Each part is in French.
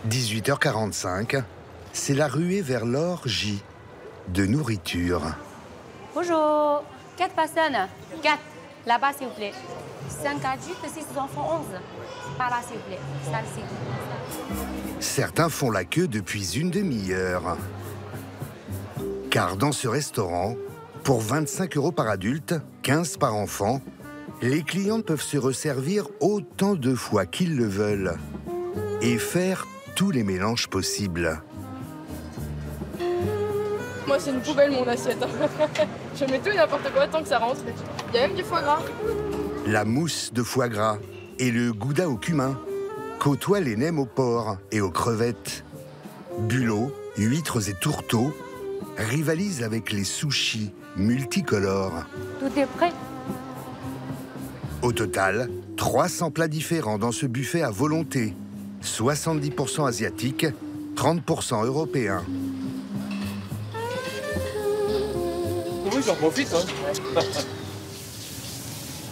18h45, c'est la ruée vers l'orgie de nourriture. Bonjour, 4 personnes. 4. Là-bas, s'il vous plaît. 5 adultes, 6 enfants, 11. Par là, s'il vous plaît. Salle, s'il vous plaît. Certains font la queue depuis une demi-heure. Car dans ce restaurant, pour 25 € par adulte, 15 par enfant, les clients peuvent se resservir autant de fois qu'ils le veulent et faire tous les mélanges possibles. Moi, c'est une poubelle, mon assiette. Je mets tout et n'importe quoi tant que ça rentre. Il y a même du foie gras. La mousse de foie gras et le gouda au cumin côtoient les nems au porc et aux crevettes. Bulots, huîtres et tourteaux rivalisent avec les sushis multicolores. Tout est prêt. Au total, 300 plats différents dans ce buffet à volonté. 70% asiatiques, 30% européens. Oui, j'en profite. Hein.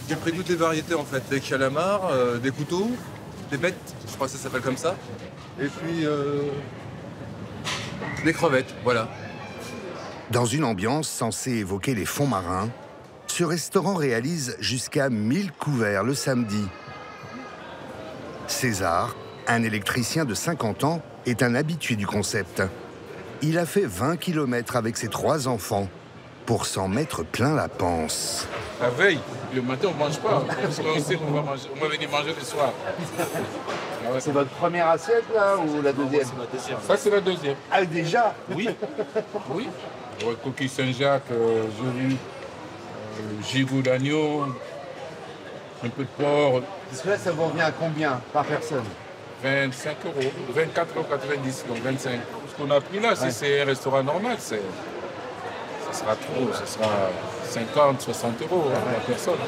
J'ai pris toutes les variétés en fait. Des calamars, des couteaux, des bêtes, je crois que ça s'appelle comme ça. Et puis des crevettes, voilà. Dans une ambiance censée évoquer les fonds marins, ce restaurant réalise jusqu'à 1000 couverts le samedi. César, un électricien de 50 ans, est un habitué du concept. Il a fait 20 km avec ses 3 enfants pour s'en mettre plein la panse. La veille, le matin, on ne mange pas. Parce qu'on sait qu'on va manger. On va venir manger le soir. C'est votre première assiette, là, ou la deuxième? Ça, c'est la deuxième. Ah, déjà? Oui. Oui. Coquille Saint-Jacques, joli, gigot d'agneau, un peu de porc. Parce que là, ça vous revient à combien par personne? 25 €, 24,90 €, donc 25. Ce qu'on a pris là, si c'est un restaurant normal, ça sera trop, ça sera 50, 60 € par personne.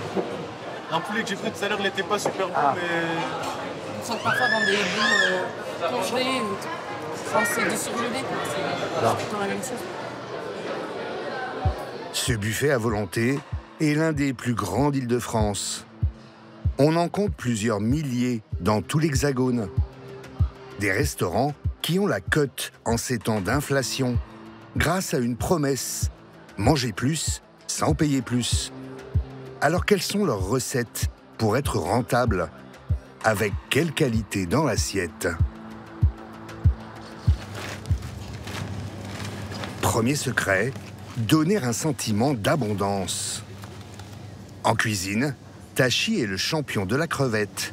Un poulet que j'ai pris tout à l'heure, il n'était pas super bon, mais... Ils sont parfois dans des bouts congelés. Enfin, c'est du surgelé. C'est tout le temps la même chose. Ce buffet à volonté est l'un des plus grands d'Île-de-France. On en compte plusieurs milliers dans tout l'Hexagone. Des restaurants qui ont la cote en ces temps d'inflation, grâce à une promesse: manger plus sans payer plus. Alors quelles sont leurs recettes pour être rentables? Avec quelle qualité dans l'assiette? Premier secret, donner un sentiment d'abondance. En cuisine, Tachi est le champion de la crevette.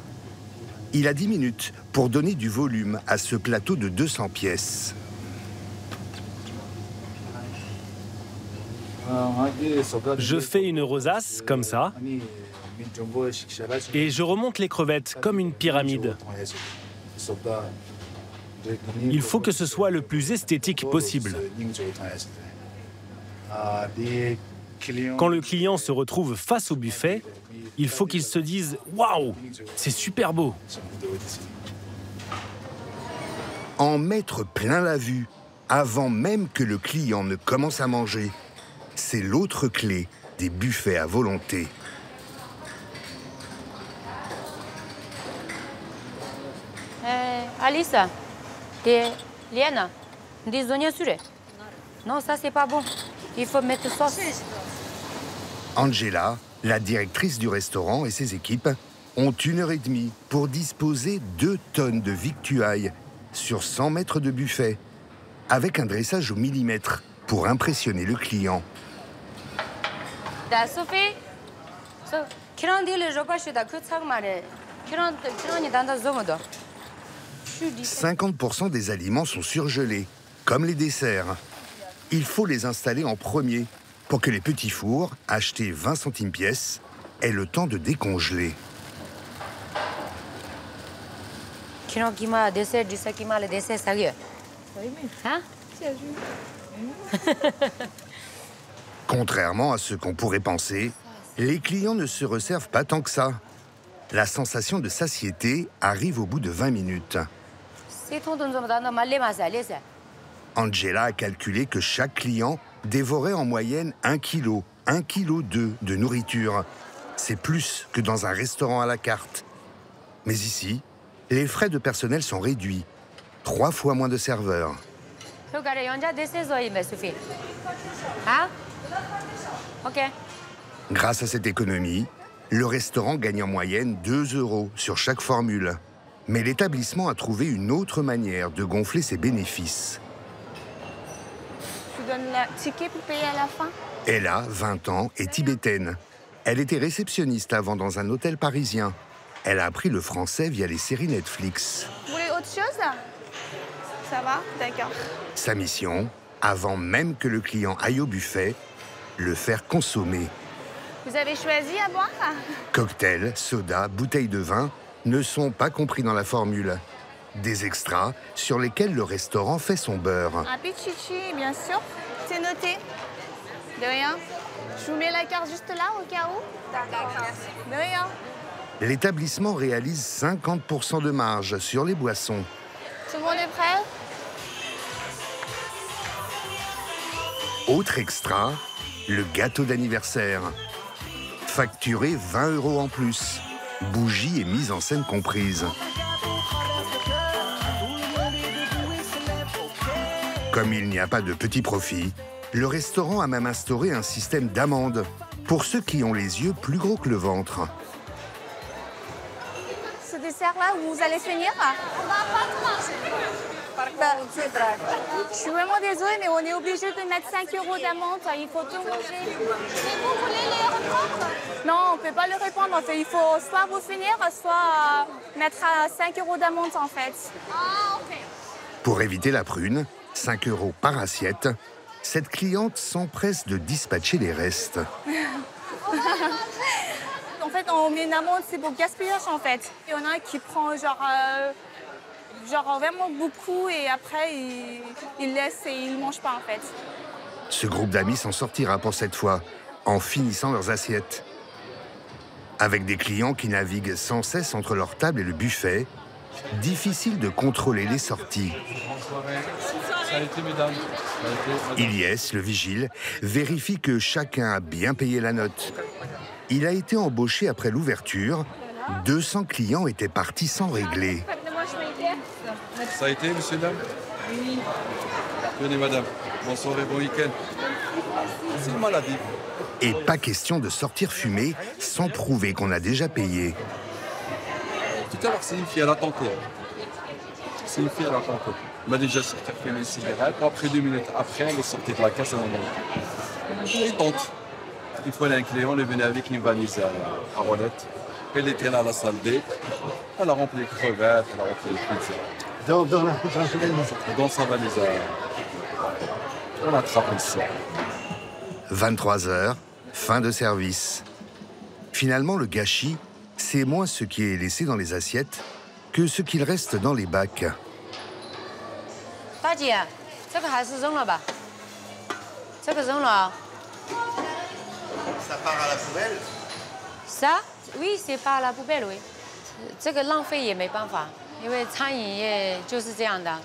Il a 10 minutes pour donner du volume à ce plateau de 200 pièces. Je fais une rosace, comme ça, et je remonte les crevettes comme une pyramide. Il faut que ce soit le plus esthétique possible. Quand le client se retrouve face au buffet, il faut qu'il se dise « Waouh, c'est super beau !» En mettre plein la vue, avant même que le client ne commence à manger, c'est l'autre clé des buffets à volonté. Alice, Liane, des oignons surés. Non, ça, c'est pas bon. Il faut mettre sauce. Angela, la directrice du restaurant, et ses équipes ont 1h30 pour disposer 2 tonnes de victuailles sur 100 mètres de buffet, avec un dressage au millimètre pour impressionner le client. 50% des aliments sont surgelés, comme les desserts. Il faut les installer en premier pour que les petits fours, achetés 20 centimes pièce, aient le temps de décongeler. Contrairement à ce qu'on pourrait penser, les clients ne se resservent pas tant que ça. La sensation de satiété arrive au bout de 20 minutes. Angela a calculé que chaque client dévorait en moyenne 1 kg, 1,2 kg de nourriture. C'est plus que dans un restaurant à la carte. Mais ici, les frais de personnel sont réduits. 3 fois moins de serveurs. Hein? Ok. Grâce à cette économie, le restaurant gagne en moyenne 2 € sur chaque formule. Mais l'établissement a trouvé une autre manière de gonfler ses bénéfices. Tu donnes le ticket pour payer à la fin? Elle a 20 ans et tibétaine. Elle était réceptionniste avant dans un hôtel parisien. Elle a appris le français via les séries Netflix. Vous voulez autre chose? Ça va? D'accord. Sa mission, avant même que le client aille au buffet, le faire consommer. Vous avez choisi à boire? Cocktails, soda, bouteilles de vin ne sont pas compris dans la formule. Des extras sur lesquels le restaurant fait son beurre. Un pichichi, bien sûr. C'est noté. De rien. Je vous mets la carte juste là, au cas où. D'accord. De rien. L'établissement réalise 50% de marge sur les boissons. Tout le monde est prêt? Autre extra, le gâteau d'anniversaire. Facturé 20 € en plus. Bougies et mise en scène comprises. Comme il n'y a pas de petit profit, le restaurant a même instauré un système d'amende pour ceux qui ont les yeux plus gros que le ventre. Ce dessert-là, vous allez finir? On va pas manger. Je suis vraiment désolée, mais on est obligé de mettre 5 € d'amende. Il faut tout manger. Mais vous voulez les reprendre? Non, on ne peut pas le reprendre. En fait, il faut soit vous finir, soit mettre 5 € d'amende, en fait. Ah, OK. Pour éviter la prune, 5 € par assiette, cette cliente s'empresse de dispatcher les restes. En fait, on met une amende, c'est pour gaspillage, en fait. Il y en a qui prend genre vraiment beaucoup et après, il laisse et il ne mange pas, en fait. Ce groupe d'amis s'en sortira pour cette fois, en finissant leurs assiettes. Avec des clients qui naviguent sans cesse entre leur table et le buffet, difficile de contrôler les sorties. Ça a été, mesdames. Ilyes, le vigile, vérifie que chacun a bien payé la note. Il a été embauché après l'ouverture. 200 clients étaient partis sans régler. Ça a été, monsieur, dame? Oui. Venez, madame. Bonsoir et bon week-end. C'est une maladie. Et pas question de sortir fumer sans prouver qu'on a déjà payé. Tout à l'heure, c'est une fille, elle attend quoi? C'est une fille, elle attend quoi? Elle m'a déjà sorti fumer une cigarette. Après 2 minutes après, elle est sortie de la caisse. Elle tente. Une fois, elle a un client, elle est venue avec une valise à roulette. Elle était là à la salle D. Elle a rempli les crevettes, elle a rempli les pizzas. Dans sa valise. On attrape ça. 23 h, fin de service. Finalement, le gâchis, c'est moins ce qui est laissé dans les assiettes que ce qu'il reste dans les bacs. Ça part à la poubelle? Ça? Oui, c'est pas à la poubelle, oui. 这个浪费也没办法，因为餐饮业就是这样的。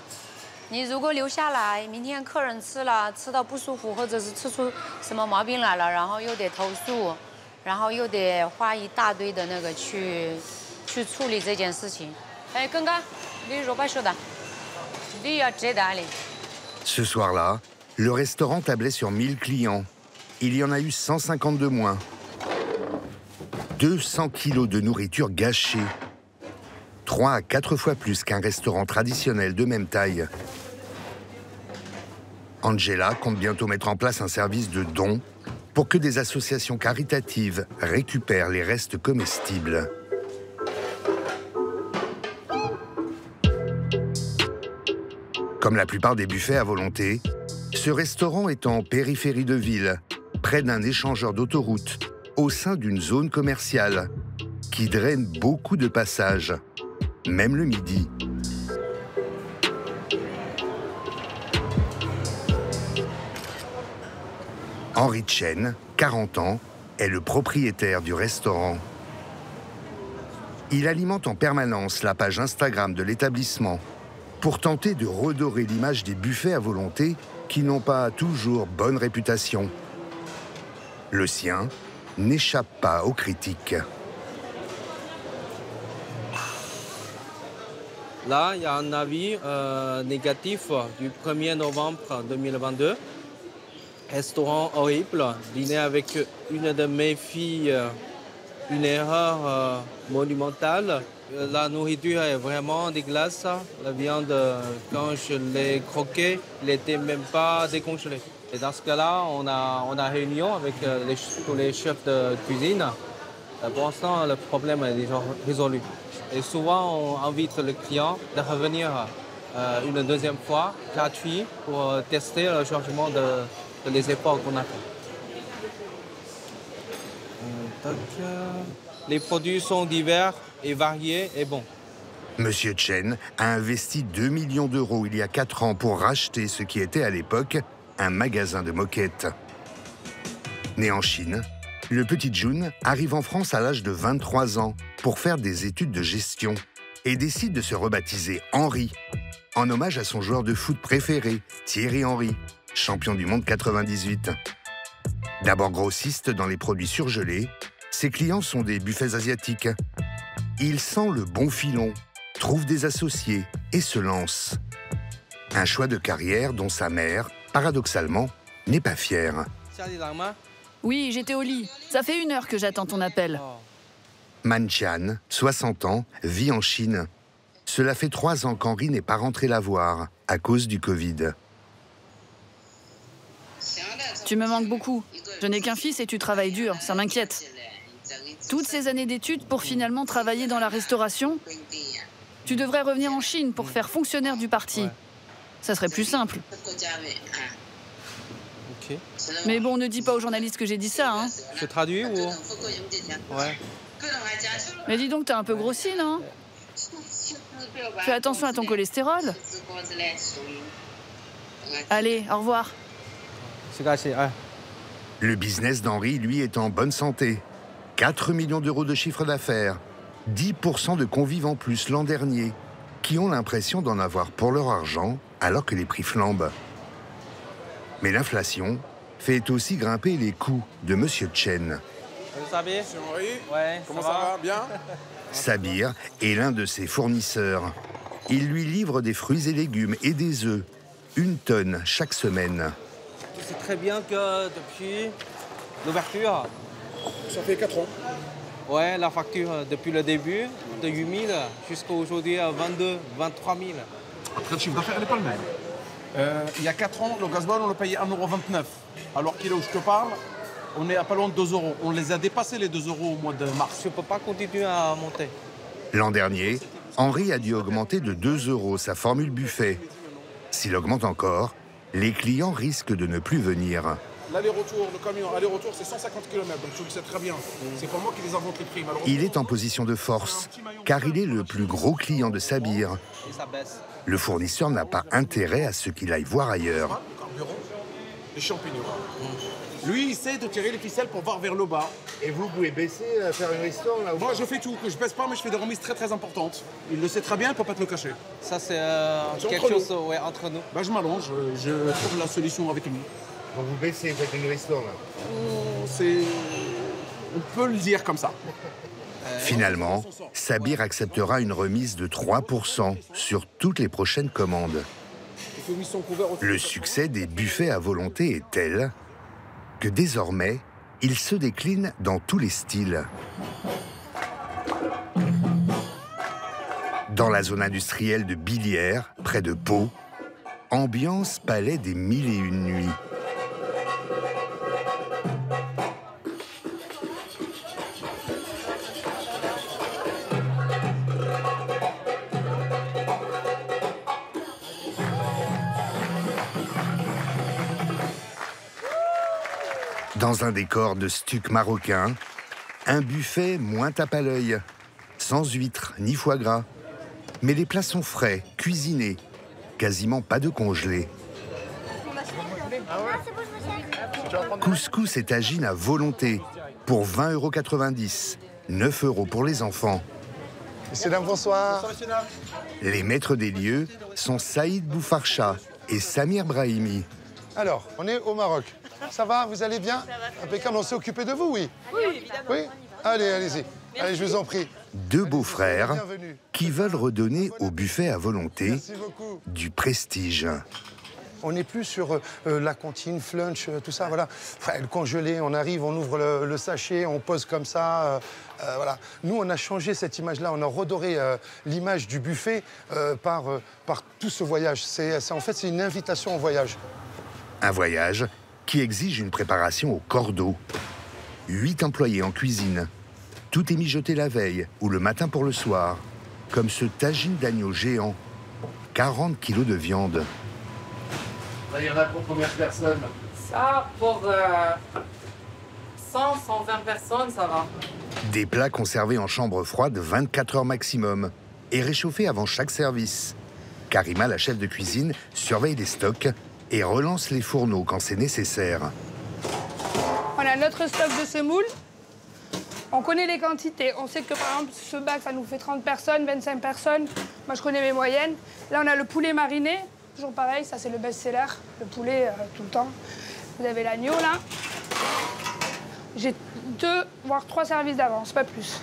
你如果留下来，明天客人吃了，吃到不舒服，或者是吃出什么毛病来了，然后又得投诉，然后又得花一大堆的那个去处理这件事情。哎，刚刚你说白说的，你要知道的。Ce soir-là, le restaurant tablait sur 1000 clients. Il y en a eu 150 de moins. 200 kilos de nourriture gâchée. 3 à 4 fois plus qu'un restaurant traditionnel de même taille. Angela compte bientôt mettre en place un service de dons pour que des associations caritatives récupèrent les restes comestibles. Comme la plupart des buffets à volonté, ce restaurant est en périphérie de ville, près d'un échangeur d'autoroute, au sein d'une zone commerciale, qui draine beaucoup de passages, même le midi. Henri Chen, 40 ans, est le propriétaire du restaurant. Il alimente en permanence la page Instagram de l'établissement pour tenter de redorer l'image des buffets à volonté qui n'ont pas toujours bonne réputation. Le sien n'échappe pas aux critiques. Là, il y a un avis négatif du 1er novembre 2022. Restaurant horrible, dîner avec une de mes filles, une erreur monumentale. La nourriture est vraiment dégueulasse. La viande, quand je l'ai croquée, elle n'était même pas décongelée. Et dans ce cas-là, on a réunion avec tous les chefs de cuisine. Pour l'instant, le problème est déjà résolu. Et souvent, on invite le client de revenir une deuxième fois, gratuit, pour tester le changement les efforts qu'on a fait. Les produits sont divers et variés et bons. Monsieur Chen a investi 2 millions d'euros il y a 4 ans pour racheter ce qui était à l'époque un magasin de moquettes. Né en Chine, le petit Jun arrive en France à l'âge de 23 ans pour faire des études de gestion et décide de se rebaptiser Henri, en hommage à son joueur de foot préféré, Thierry Henry, champion du monde 98. D'abord grossiste dans les produits surgelés, ses clients sont des buffets asiatiques. Il sent le bon filon, trouve des associés et se lance. Un choix de carrière dont sa mère, paradoxalement, n'est pas fière. Oui, j'étais au lit. Ça fait 1 heure que j'attends ton appel. Man Tian, 60 ans, vit en Chine. Cela fait 3 ans qu'Henri n'est pas rentré la voir à cause du Covid. Tu me manques beaucoup. Je n'ai qu'un fils et tu travailles dur, ça m'inquiète. Toutes ces années d'études pour finalement travailler dans la restauration? Tu devrais revenir en Chine pour faire fonctionnaire du parti. Ça serait plus simple. Okay. Mais bon, ne dis pas aux journalistes que j'ai dit ça, hein. Je traduis ou... Ouais. Mais dis donc, t'as un peu grossi, non? Fais attention à ton cholestérol. Allez, au revoir. Le business d'Henri, lui, est en bonne santé. 4 millions d'euros de chiffre d'affaires, 10% de convives en plus l'an dernier, qui ont l'impression d'en avoir pour leur argent alors que les prix flambent. Mais l'inflation fait aussi grimper les coûts de Monsieur Chen. Salut Sabir. Henri. Ouais, comment ça va? Bien? Sabir est l'un de ses fournisseurs. Il lui livre des fruits et légumes et des œufs, 1 tonne chaque semaine. Tu sais très bien que depuis l'ouverture... Ça fait 4 ans. Ouais, la facture depuis le début, de 8 000 jusqu'à aujourd'hui à 22 23 000. Après, le chiffre d'affaires n'est pas le même. Il y a 4 ans, le gasoil, on le payait 1,29 €. Alors qu'il est où je te parle, on est à pas loin de 2 €. On les a dépassés, les 2 € au mois de mars. Je ne peux pas continuer à monter. L'an dernier, Henri a dû augmenter de 2 € sa formule buffet. S'il augmente encore, les clients risquent de ne plus venir. L'aller-retour, le camion, aller-retour, c'est 150 km, donc tu le sais très bien. C'est pas moi qui les invente les prix, malheureusement. Il est en position de force, car il est le plus gros client de Sabir. Le fournisseur n'a pas intérêt à ce qu'il aille voir ailleurs. Les champignons. Lui, il essaie de tirer les ficelles pour voir vers le bas. Et vous pouvez baisser, faire une histoire là? Moi, je fais tout. Je baisse pas, mais je fais des remises très très importantes. Il le sait très bien, il peut pas te le cacher. Ça, c'est quelque chose entre nous. Bah, je m'allonge, je trouve la solution avec lui. Donc vous baissez, vous faites une histoire là? On peut le dire comme ça. Finalement, Sabir acceptera une remise de 3% sur toutes les prochaines commandes. Le succès des buffets à volonté est tel que désormais, il se décline dans tous les styles. Dans la zone industrielle de Billières, près de Pau, ambiance palais des 1001 nuits. Dans un décor de stuc marocain, un buffet moins tape à l'œil, sans huîtres ni foie gras. Mais les plats sont frais, cuisinés, quasiment pas de congelés. Couscous et tagine à volonté, pour 20,90 €, 9 € pour les enfants. Monsieur dame, bonsoir. Les maîtres des lieux sont Saïd Boufarcha et Samir Brahimi. Alors, on est au Maroc. Ça va, vous allez bien? Impeccable, on s'est occupé de vous, oui? Oui, évidemment. Oui? Allez, allez-y. Allez, je vous en prie. Deux beaux-frères qui veulent redonner au buffet à volonté du prestige. On n'est plus sur la cantine, flunch, tout ça, voilà. Enfin, le congelé, on arrive, on ouvre le sachet, on pose comme ça, voilà. Nous, on a changé cette image-là, on a redoré l'image du buffet par tout ce voyage. En fait, c'est une invitation au voyage. Un voyage qui exige une préparation au cordeau. 8 employés en cuisine. Tout est mijoté la veille ou le matin pour le soir, comme ce tagine d'agneau géant. 40 kilos de viande. Il y en a pour combien de personnes? Ça, pour 100, 120 personnes, ça va. Des plats conservés en chambre froide 24 heures maximum et réchauffés avant chaque service. Karima, la chef de cuisine, surveille les stocks et relance les fourneaux quand c'est nécessaire. On a notre stock de semoule. On connaît les quantités. On sait que, par exemple, ce bac, ça nous fait 30 personnes, 25 personnes. Moi, je connais mes moyennes. Là, on a le poulet mariné. Toujours pareil, ça, c'est le best-seller. Le poulet, tout le temps. Vous avez l'agneau, là. J'ai 2, voire 3 services d'avance, pas plus.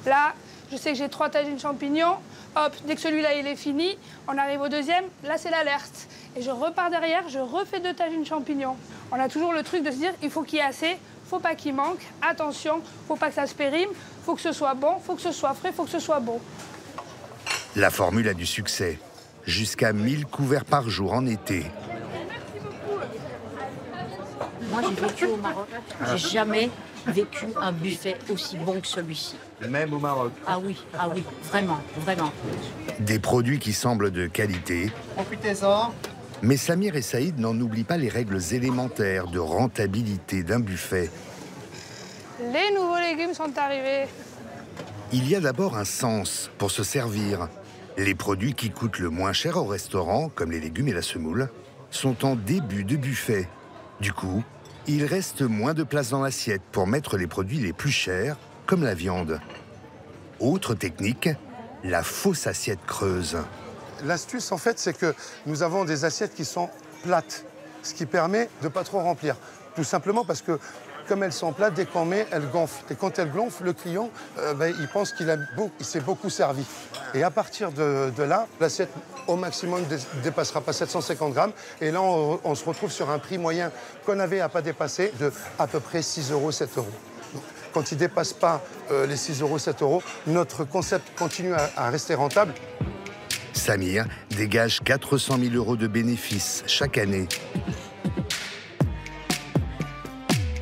Là, je sais que j'ai 3 tagines champignons. Hop, dès que celui-là, il est fini, on arrive au deuxième. Là, c'est l'alerte. Et je repars derrière, je refais 2 tagines champignons. On a toujours le truc de se dire, il faut qu'il y ait assez. Faut pas qu'il manque, attention, faut pas que ça se périme, faut que ce soit bon, faut que ce soit frais, faut que ce soit beau. La formule a du succès. Jusqu'à 1000 couverts par jour en été. Moi, j'ai vécu au Maroc. J'ai jamais vécu un buffet aussi bon que celui-ci. Même au Maroc? Ah oui, vraiment, vraiment. Des produits qui semblent de qualité. Profitez-en. Mais Samir et Saïd n'en oublient pas les règles élémentaires de rentabilité d'un buffet. Les nouveaux légumes sont arrivés. Il y a d'abord un sens pour se servir. Les produits qui coûtent le moins cher au restaurant, comme les légumes et la semoule, sont en début de buffet. Du coup, il reste moins de place dans l'assiette pour mettre les produits les plus chers, comme la viande. Autre technique, la fausse assiette creuse. L'astuce, en fait, c'est que nous avons des assiettes qui sont plates, ce qui permet de ne pas trop remplir. Tout simplement parce que, comme elles sont plates, dès qu'on met, elles gonflent. Et quand elles gonflent, le client, il pense qu'il s'est beaucoup servi. Et à partir de là, l'assiette, au maximum, ne dépassera pas 750 grammes. Et là, on se retrouve sur un prix moyen qu'on avait à pas dépasser de à peu près 6 €, 7 €. Donc, quand il ne dépasse pas les 6 €, 7 €, notre concept continue à rester rentable. Samir dégage 400 000 € de bénéfices chaque année.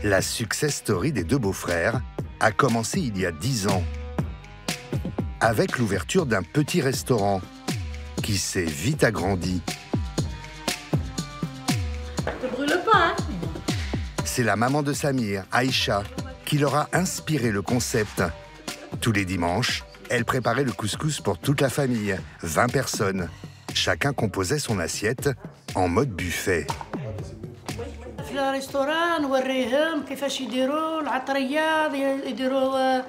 La success story des deux beaux-frères a commencé il y a 10 ans, avec l'ouverture d'un petit restaurant qui s'est vite agrandi. Ne brûle pas, hein? C'est la maman de Samir, Aïcha, qui leur a inspiré le concept. Tous les dimanches, elle préparait le couscous pour toute la famille, 20 personnes. Chacun composait son assiette en mode buffet. في الريستوران نوريهم كيفاش يديروا العطريه يديروا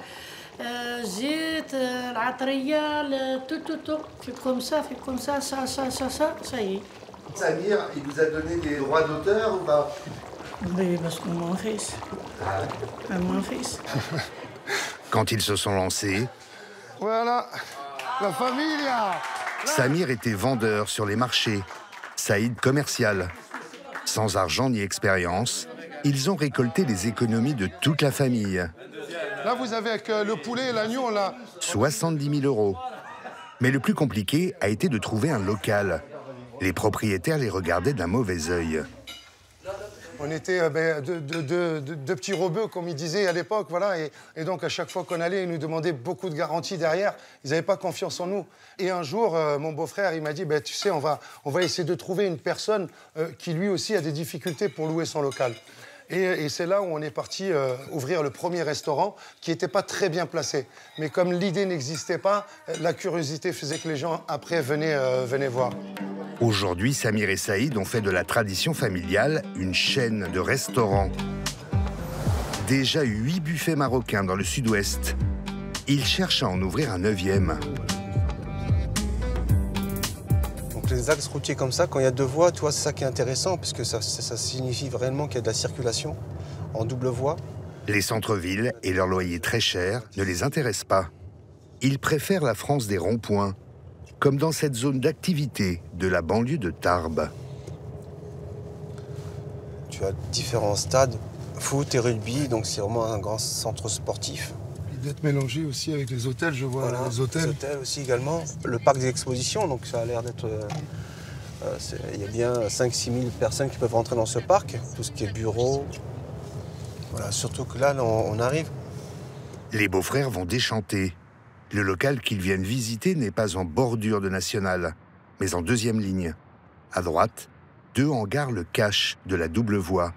الزيت العطريه تو في كوم سا ça y est. Samir, il vous a donné des droits d'auteur ou pas? Oui, parce que mon fils. Mon fils. Quand ils se sont lancés, voilà, la famille. Samir était vendeur sur les marchés, Saïd commercial. Sans argent ni expérience, ils ont récolté les économies de toute la famille. Là, vous avez avec le poulet et l'agneau, là. 70 000 €. Mais le plus compliqué a été de trouver un local. Les propriétaires les regardaient d'un mauvais œil. On était deux petits rebeux, comme ils disaient à l'époque, voilà. Et donc, à chaque fois qu'on allait, ils nous demandaient beaucoup de garanties derrière. Ils n'avaient pas confiance en nous. Et un jour, mon beau-frère, il m'a dit, tu sais, on va essayer de trouver une personne qui, lui aussi, a des difficultés pour louer son local. Et c'est là où on est parti ouvrir le premier restaurant, qui n'était pas très bien placé. Mais comme l'idée n'existait pas, la curiosité faisait que les gens, après, venaient voir. Aujourd'hui, Samir et Saïd ont fait de la tradition familiale une chaîne de restaurants. Déjà 8 buffets marocains dans le sud-ouest. Ils cherchent à en ouvrir un 9e. Donc les axes routiers comme ça, quand il y a 2 voies, tu vois, c'est ça qui est intéressant, parce que ça signifie vraiment qu'il y a de la circulation en double voie. Les centres-villes et leurs loyers très chers ne les intéressent pas. Ils préfèrent la France des ronds-points, comme dans cette zone d'activité de la banlieue de Tarbes. Tu as différents stades, foot et rugby, donc c'est vraiment un grand centre sportif. D'être mélangé aussi avec les hôtels, je vois, voilà, les hôtels. Les hôtels aussi également. Le parc des expositions, donc ça a l'air d'être... il y a bien 5-6 000 personnes qui peuvent rentrer dans ce parc, tout ce qui est bureau. Voilà, surtout que là, on arrive. Les beaux-frères vont déchanter. Le local qu'ils viennent visiter n'est pas en bordure de National, mais en deuxième ligne. À droite, 2 hangars le cachent de la double voie.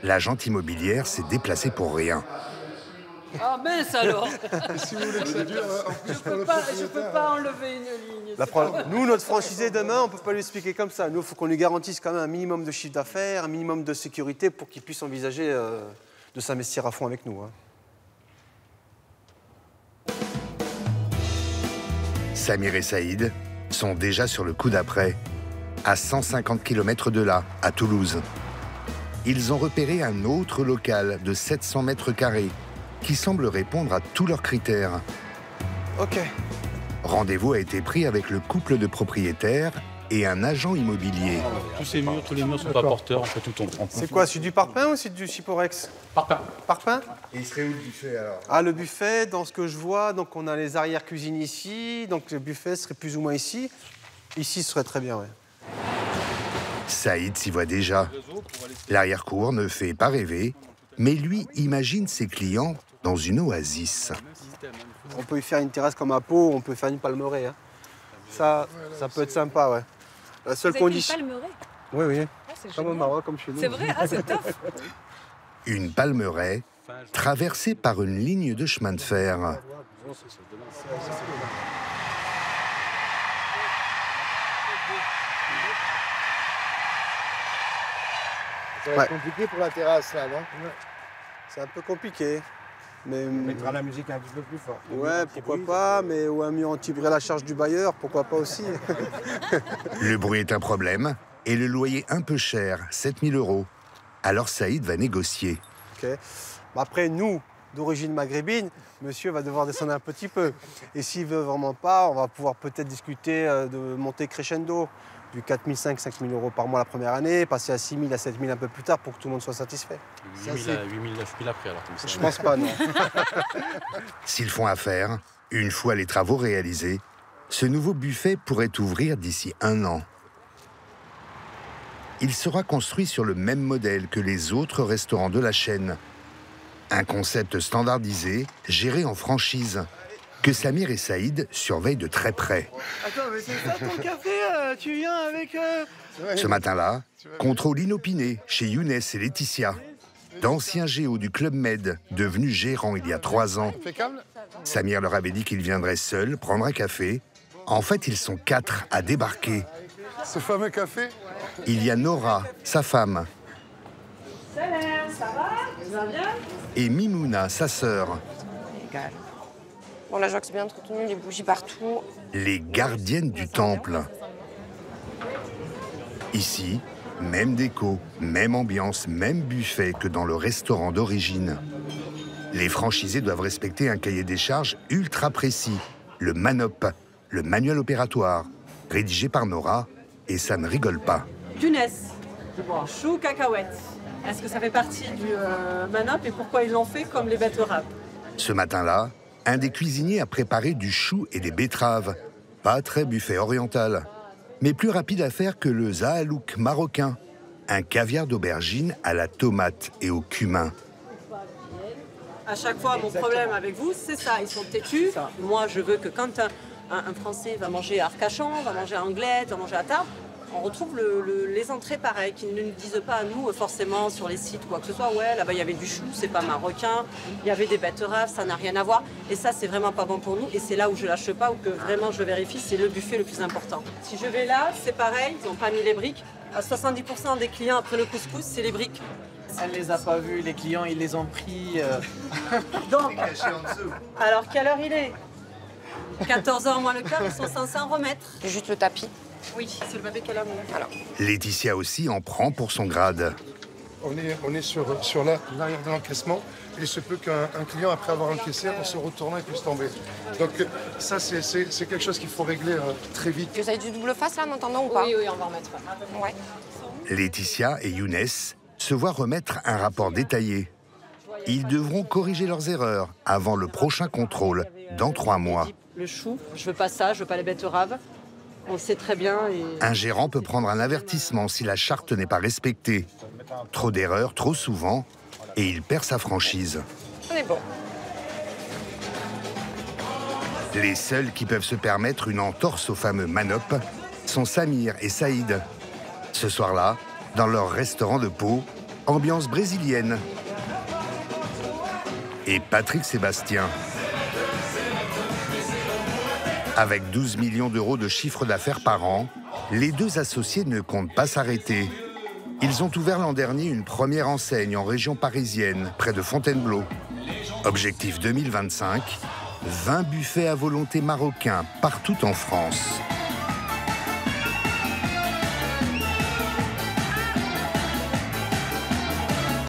L'agente immobilière s'est déplacée pour rien. Ah mince alors. Si vous voulez que ça dure, en plus, je peux pas enlever une ligne. Nous, notre franchisé demain, on ne peut pas lui expliquer comme ça. Nous, il faut qu'on lui garantisse quand même un minimum de chiffre d'affaires, un minimum de sécurité pour qu'il puisse envisager de s'investir à fond avec nous. Hein. Samir et Saïd sont déjà sur le coup d'après, à 150 km de là, à Toulouse. Ils ont repéré un autre local de 700 mètres carrés qui semble répondre à tous leurs critères. Ok. Rendez-vous a été pris avec le couple de propriétaires et un agent immobilier. Tous les murs sont pas porteurs, on fait tout tomber. C'est quoi, c'est du parpaing ou c'est du chiporex? Parpaing. Parpaing? Et il serait où le buffet alors? Ah, le buffet, dans ce que je vois, donc on a les arrière-cuisines ici, donc le buffet serait plus ou moins ici. Ici, ce serait très bien, ouais. Saïd s'y voit déjà. L'arrière-cour ne fait pas rêver, mais lui imagine ses clients dans une oasis. On peut y faire une terrasse comme à Pau, on peut faire une palmeraie. Hein. Ça peut être sympa, ouais. La seule condition. Une palmeraie? Oui, oui. Ah, comme au Maroc, comme chez nous. C'est vrai? Ah, c'est top. Une palmeraie traversée par une ligne de chemin de fer. Ça va être compliqué pour la terrasse là, non? C'est un peu compliqué. Mais... On mettra la musique un petit peu plus fort. Ouais, pourquoi pas, mais ou un mur anti-bruit à la charge du bailleur, pourquoi pas aussi. Le bruit est un problème et le loyer un peu cher, 7 000 €. Alors Saïd va négocier. Ok. Après, nous, d'origine maghrébine, monsieur va devoir descendre un petit peu. Et s'il veut vraiment pas, on va pouvoir peut-être discuter de monter crescendo. Du 4 500, 5 000 € par mois la première année, passer à 6 000, à 7 000 un peu plus tard pour que tout le monde soit satisfait. 8 000, 9 000 après alors comme ça. Je pense pas, non. S'ils font affaire, une fois les travaux réalisés, ce nouveau buffet pourrait ouvrir d'ici 1 an. Il sera construit sur le même modèle que les autres restaurants de la chaîne. Un concept standardisé, géré en franchise, que Samir et Saïd surveillent de très près. Attends, mais c'est ça ton café? Tu viens avec... Ce matin-là, contrôle inopiné chez Younes et Laetitia, d'anciens géos du Club Med, devenus gérants il y a 3 ans. Samir leur avait dit qu'il viendrait seul prendre un café. En fait, ils sont 4 à débarquer. Ce fameux café? Il y a Nora, sa femme. Salam, ça va? Ça va bien? Et Mimouna, sa sœur. Bon, la Jacques, c'est bien entretenu, les bougies partout. Les gardiennes du temple. Ici, même déco, même ambiance, même buffet que dans le restaurant d'origine. Les franchisés doivent respecter un cahier des charges ultra précis, le MANOP, le manuel opératoire, rédigé par Nora, et ça ne rigole pas. Younes, chou, cacahuètes. Est-ce que ça fait partie du MANOP et pourquoi ils l'ont fait comme les betteraves? Ce matin-là, un des cuisiniers a préparé du chou et des betteraves. Pas très buffet oriental, mais plus rapide à faire que le zahalouk marocain, un caviar d'aubergine à la tomate et au cumin. À chaque fois, mon problème avec vous, c'est ça, ils sont têtus. Moi, je veux que quand un Français va manger à Arcachon, va manger à Anglette, va manger à Tarbes, on retrouve les entrées pareilles, qui ne nous disent pas à nous forcément sur les sites quoi que ce soit. Ouais, là-bas il y avait du chou, c'est pas marocain, il y avait des betteraves, ça n'a rien à voir. Et ça, c'est vraiment pas bon pour nous. Et c'est là où je lâche pas, ou que vraiment je vérifie, c'est le buffet le plus important. Si je vais là, c'est pareil, ils n'ont pas mis les briques. À 70% des clients après le couscous, c'est les briques. Elle les a pas vus, les clients, ils les ont pris. Donc, alors quelle heure il est? 14h moins le quart, ils sont censés en remettre. Juste le tapis. Oui, c'est le bébé qu'elle a mis. Alors. Laetitia aussi en prend pour son grade. on est sur l'arrière de l'encaissement. Et il se peut qu'un client, après avoir encaissé, en se retournant, il puisse tomber. Donc ça, c'est quelque chose qu'il faut régler très vite. Vous avez du double face là en attendant ou pas? Oui, on va en remettre. Ouais. Laetitia et Younes se voient remettre un rapport détaillé. Ils devront corriger leurs erreurs avant le prochain contrôle, dans 3 mois. Le chou, je veux pas ça, je veux pas les betteraves. On le sait très bien. Un gérant peut prendre un avertissement si la charte n'est pas respectée. Trop d'erreurs, trop souvent, et il perd sa franchise. On est bon. Les seuls qui peuvent se permettre une entorse au fameux Manop sont Samir et Saïd. Ce soir-là, dans leur restaurant de Pau, ambiance brésilienne. Et Patrick Sébastien. Avec 12 millions d'euros de chiffre d'affaires par an, les deux associés ne comptent pas s'arrêter. Ils ont ouvert l'an dernier une première enseigne en région parisienne, près de Fontainebleau. Objectif 2025, 20 buffets à volonté marocains partout en France.